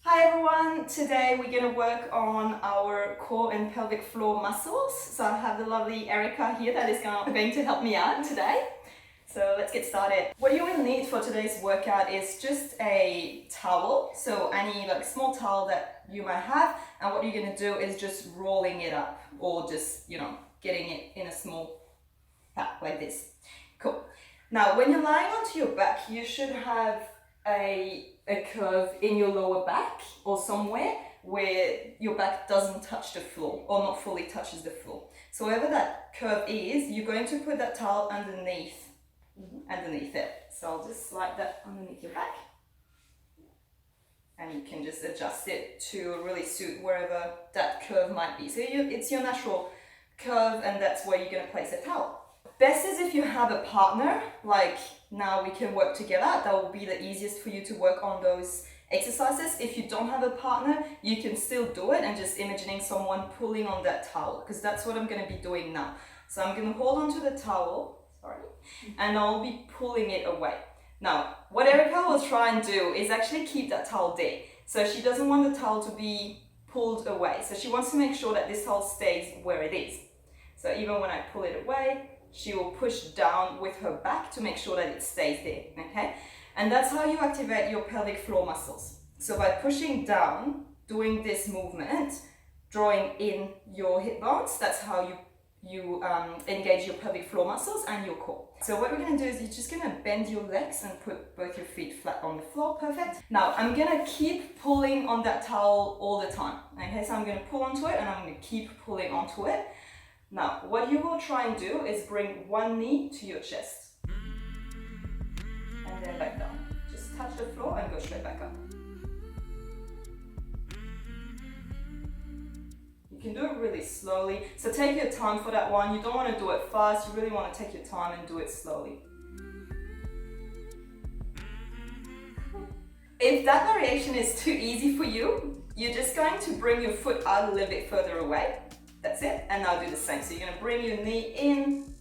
Hi everyone, today we're going to work on our core and pelvic floor muscles. So I have the lovely Erica here that is going to help me out today. So let's get started. What you will need for today's workout is just a towel. So any small towel that you might have, and what you're going to do is just rolling it up or just, getting it in a small pack like this. Cool. Now when you're lying onto your back, you should have a curve in your lower back or somewhere where your back doesn't touch the floor or not fully touches the floor. So wherever that curve is, you're going to put that towel underneath it. So I'll just slide that underneath your back, and you can just adjust it to really suit wherever that curve might be. So it's your natural curve, and that's where you're going to place the towel. Best is if you have a partner, like now we can work together. That will be the easiest for you to work on those exercises. If you don't have a partner, you can still do it and just imagining someone pulling on that towel, because that's what I'm going to be doing now. So I'm going to hold onto the towel, and I'll be pulling it away. Now, what Erica will try and do is actually keep that towel there. So she doesn't want the towel to be pulled away. So she wants to make sure that this towel stays where it is. So even when I pull it away, she will push down with her back to make sure that it stays there, okay? And that's how you activate your pelvic floor muscles. So by pushing down, doing this movement, drawing in your hip bones, that's how you engage your pelvic floor muscles and your core. So what we're going to do is you're just going to bend your legs and put both your feet flat on the floor. Perfect. Now I'm going to keep pulling on that towel all the time. Okay, so I'm going to pull onto it and I'm going to keep pulling onto it. Now, what you will try and do is bring one knee to your chest and then back down. Just touch the floor and go straight back up. You can do it really slowly. So take your time for that one. You don't want to do it fast. You really want to take your time and do it slowly. If that variation is too easy for you, you're just going to bring your foot out a little bit further away. That's it, and now do the same. So you're going to bring your knee in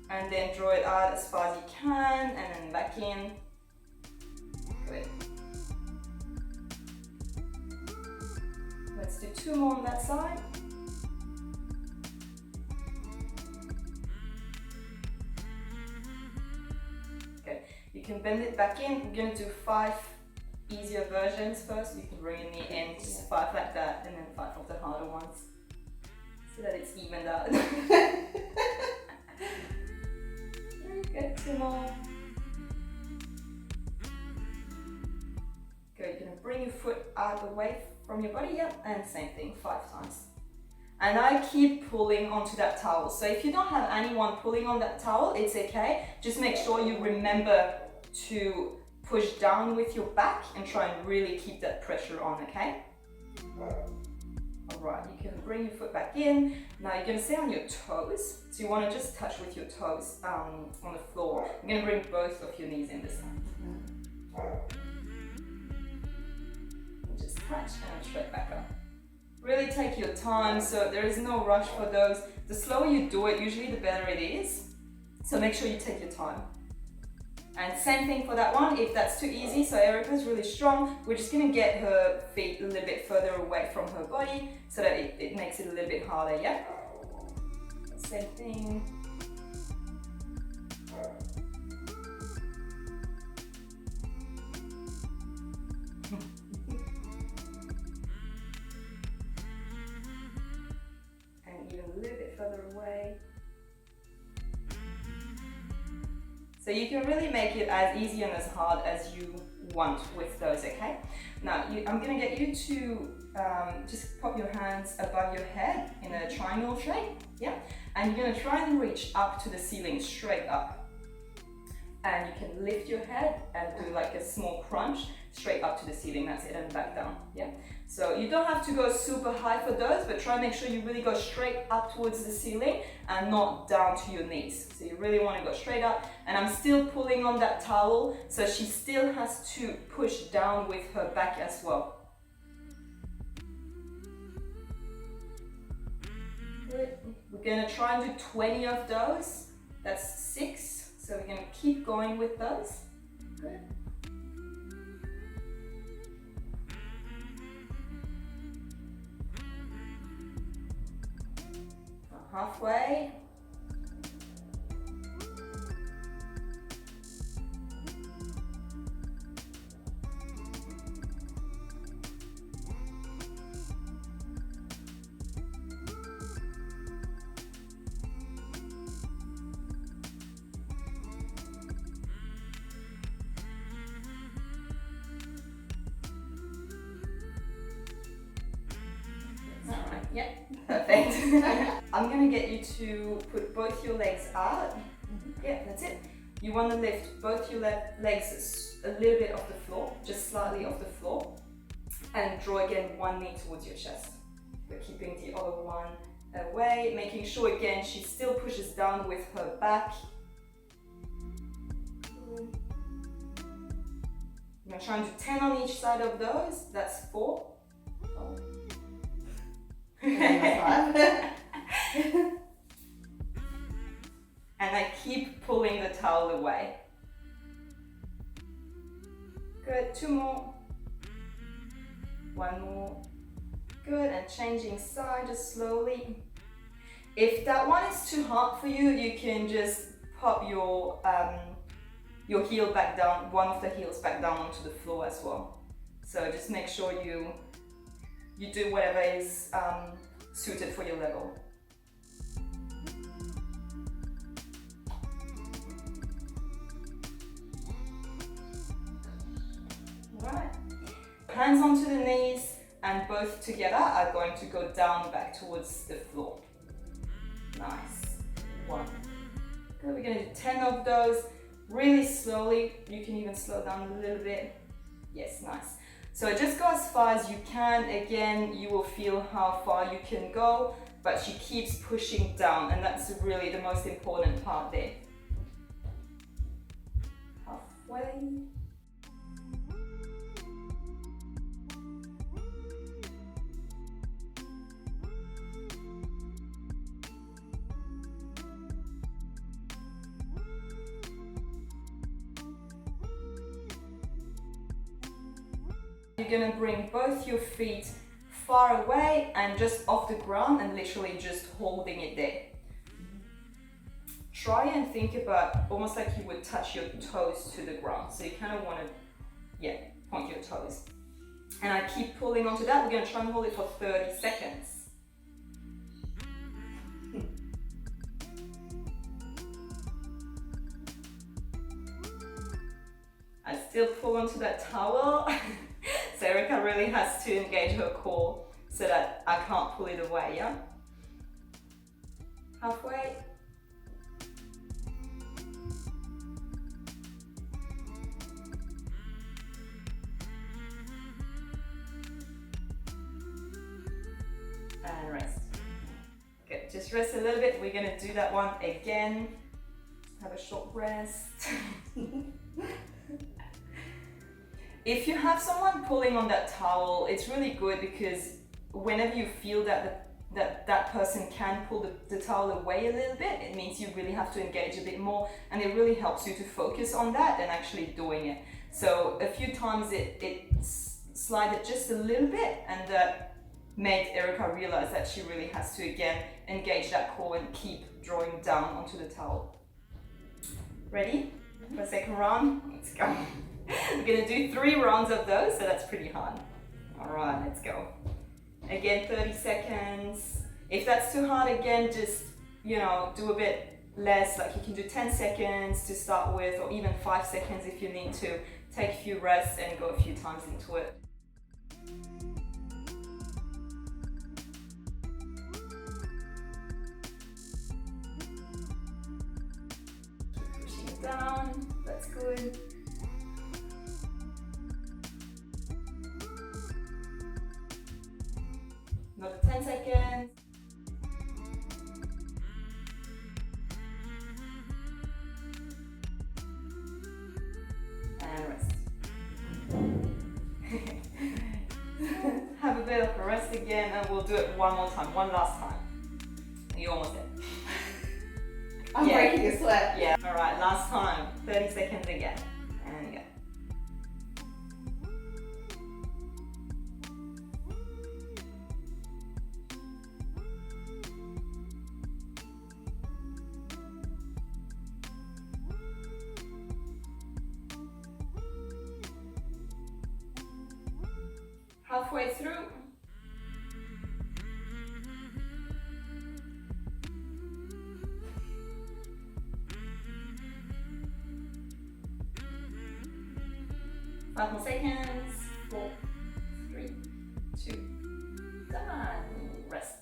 and then draw it out as far as you can and then back in. Good. Let's do two more on that side. Okay, you can bend it back in. We're going to do 5 easier versions first. You can bring your knee in, just 5 like that, and then 5 of the harder ones, so that it's evened out. Good, 2 more. Good, you're going to bring your foot out away from your body, yep, and same thing, 5 times. And I keep pulling onto that towel. So if you don't have anyone pulling on that towel, it's okay. Just make sure you remember to push down with your back and try and really keep that pressure on, okay? Alright, you can bring your foot back in. Now you're going to stay on your toes. So you want to just touch with your toes on the floor. You're going to bring both of your knees in this time. And just touch and straight back up. Really take your time, so there is no rush for those. The slower you do it, usually the better it is. So make sure you take your time. And same thing for that one, if that's too easy. So Erica's really strong. We're just going to get her feet a little bit further away from her body so that it makes it a little bit harder, yeah? Same thing. And even a little bit further away. So you can really make it as easy and as hard as you want with those, okay? Now, I'm going to get you to just pop your hands above your head in a triangle shape, yeah? And you're going to try and reach up to the ceiling, straight up. And you can lift your head and do like a small crunch straight up to the ceiling, that's it, and back down, yeah? So you don't have to go super high for those, but try and make sure you really go straight up towards the ceiling and not down to your knees. So you really want to go straight up, and I'm still pulling on that towel, so she still has to push down with her back as well. Good. We're going to try and do 20 of those. That's 6, so we're going to keep going with those. Good. Halfway. Alright, yep, perfect. I'm gonna get you to put both your legs out. Yeah, that's it. You want to lift both your legs a little bit off the floor, just slightly off the floor, and draw again one knee towards your chest. We're keeping the other one away, making sure again she still pushes down with her back. I'm going to try and do 10 on each side of those. That's 4. Oh. And I keep pulling the towel away. Good, 2 more. 1 more. Good, and changing side just slowly. If that one is too hard for you, you can just pop your heel back down, one of the heels back down onto the floor as well. So just make sure you do whatever is suited for your level. Alright, hands onto the knees and both together are going to go down back towards the floor. Nice. 1. Good, we're going to do 10 of those really slowly. You can even slow down a little bit. Yes, nice. So just go as far as you can. Again, you will feel how far you can go, but she keeps pushing down, and that's really the most important part there. Halfway. You're going to bring both your feet far away and just off the ground and literally just holding it there. Try and think about almost like you would touch your toes to the ground. So you kind of want to, point your toes. And I keep pulling onto that. We're going to try and hold it for 30 seconds. I still pull onto that towel. So Erica really has to engage her core so that I can't pull it away, yeah? Halfway. And rest. Good, just rest a little bit. We're gonna do that one again. Have a short rest. If you have someone pulling on that towel, it's really good because whenever you feel that that person can pull the towel away a little bit, it means you really have to engage a bit more, and it really helps you to focus on that and actually doing it. So a few times it slided just a little bit, and that made Erica realize that she really has to again engage that core and keep drawing down onto the towel. Ready for a second round? Let's go. We're going to do 3 rounds of those, so that's pretty hard. Alright, let's go. Again, 30 seconds. If that's too hard, again, just, do a bit less, like you can do 10 seconds to start with, or even 5 seconds if you need to. Take a few rests and go a few times into it. Keep pushing it down, that's good. Another 10 seconds. And rest. Have a bit of a rest again, and we'll do it one more time, one last time. You almost did. I'm breaking a sweat. Yeah, alright, last time. 30 seconds again. And go. halfway through. Five more seconds. 4, 3, 2, done. Rest.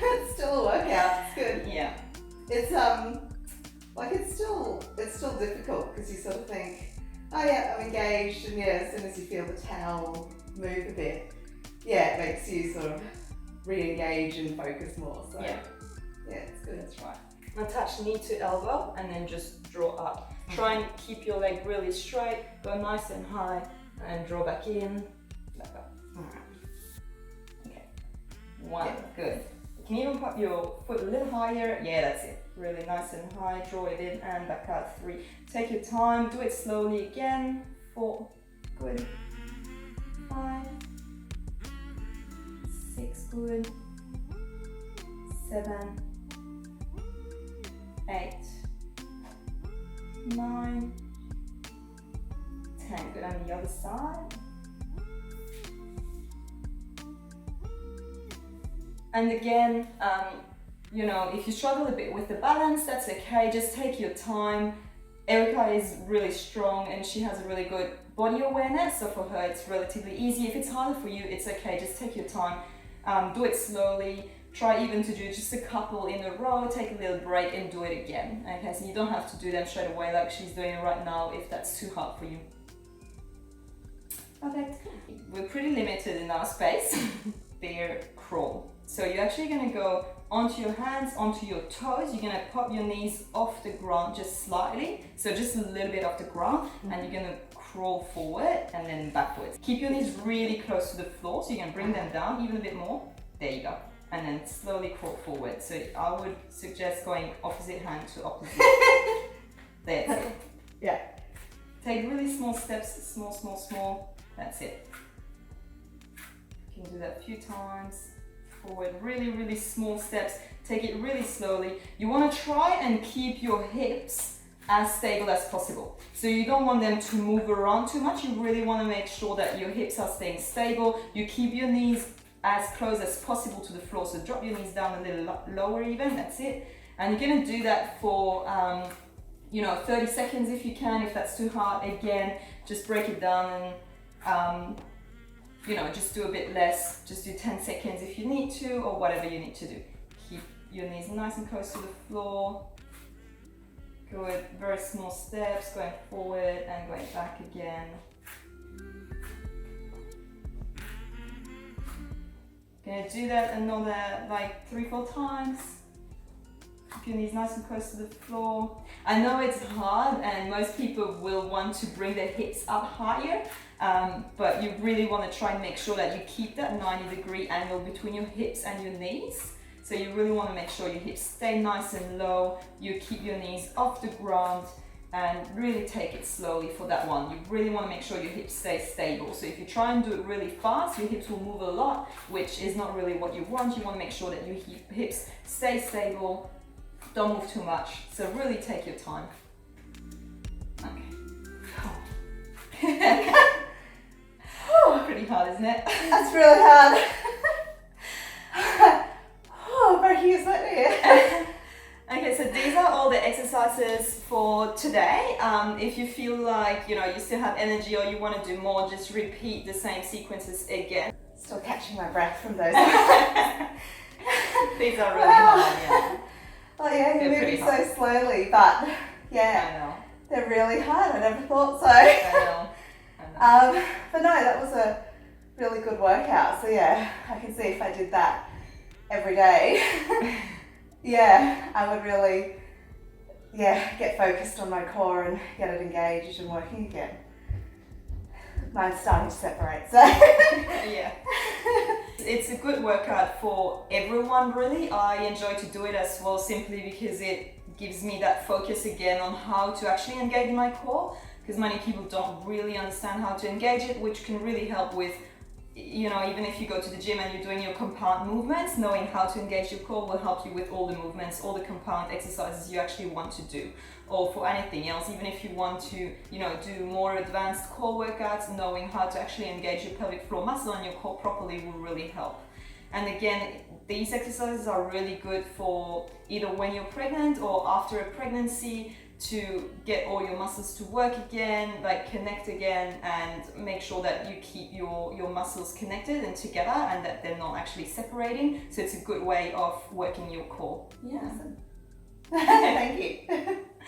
It's still a workout. It's good. Yeah. It's like it's still difficult because you sort of think, oh yeah, I'm engaged, and yeah, as soon as you feel the towel move a bit, yeah, it makes you sort of re-engage and focus more. So Yeah. It's good. That's right. Now touch knee to elbow and then just draw up. Try and keep your leg really straight, go nice and high, and draw back in, back up. Alright. Okay. 1, good. You can even pop your foot a little higher. Yeah, that's it. Really nice and high, draw it in and back out. 3. Take your time, do it slowly again. 4, good. 5, 6, good. 7, 8, 9, 10. Good, on the other side. And again, you know, if you struggle a bit with the balance, that's okay. Just take your time. Erica is really strong and she has a really good body awareness, so for her it's relatively easy. If it's harder for you, it's okay. Just take your time. Do it slowly. Try even to do just a couple in a row, take a little break and do it again. Okay, so you don't have to do them straight away like she's doing right now if that's too hard for you. Okay, we're pretty limited in our space. Bear crawl. So you're actually going to go onto your hands, onto your toes. You're going to pop your knees off the ground just slightly. So just a little bit off the ground, and you're going to crawl forward and then backwards. Keep your knees really close to the floor, so you can bring them down even a bit more. There you go. And then slowly crawl forward. So I would suggest going opposite hand to opposite. That's it. Yeah. Take really small steps, small, small, small. That's it. You can do that a few times. Forward, really, really small steps. Take it really slowly. You want to try and keep your hips as stable as possible. So you don't want them to move around too much. You really want to make sure that your hips are staying stable. You keep your knees as close as possible to the floor. So drop your knees down a little lower even, that's it. And you're going to do that for, 30 seconds if you can. If that's too hard, again, just break it down and, just do a bit less. Just do 10 seconds if you need to, or whatever you need to do. Keep your knees nice and close to the floor. Good, very small steps, going forward and going back again. Gonna do that another 3-4 times. Keep your knees nice and close to the floor. I know it's hard and most people will want to bring their hips up higher, but you really want to try and make sure that you keep that 90-degree angle between your hips and your knees. So you really want to make sure your hips stay nice and low. You keep your knees off the ground and really take it slowly for that one. You really want to make sure your hips stay stable. So if you try and do it really fast, your hips will move a lot, which is not really what you want. You want to make sure that your hips stay stable, don't move too much. So really take your time. Okay. Pretty hard, isn't it? That's really hard. Breaking a sweat here. Okay, so these are all the exercises for today. If you feel like you still have energy or you want to do more, just repeat the same sequences again. Still catching my breath from those. These are really hard, yeah. Oh yeah, you're They're moving pretty so hard. slowly, but yeah, I know. they're really hard. I never thought so. I know. But no, that was a really good workout. So yeah, I can see if I did that every day, yeah, I would really, get focused on my core and get it engaged and working again. Mine's starting to separate, so. Yeah. It's a good workout for everyone, really. I enjoy to do it as well, simply because it gives me that focus again on how to actually engage my core, because many people don't really understand how to engage it, which can really help with you know, even if you go to the gym and you're doing your compound movements, knowing how to engage your core will help you with all the movements, all the compound exercises you actually want to do. Or for anything else, even if you want to, you know, do more advanced core workouts, knowing how to actually engage your pelvic floor muscle and your core properly will really help. And again, these exercises are really good for either when you're pregnant or after a pregnancy, to get all your muscles to work again, like connect again, and make sure that you keep your muscles connected and together and that they're not actually separating. So it's a good way of working your core. Yeah. Thank you.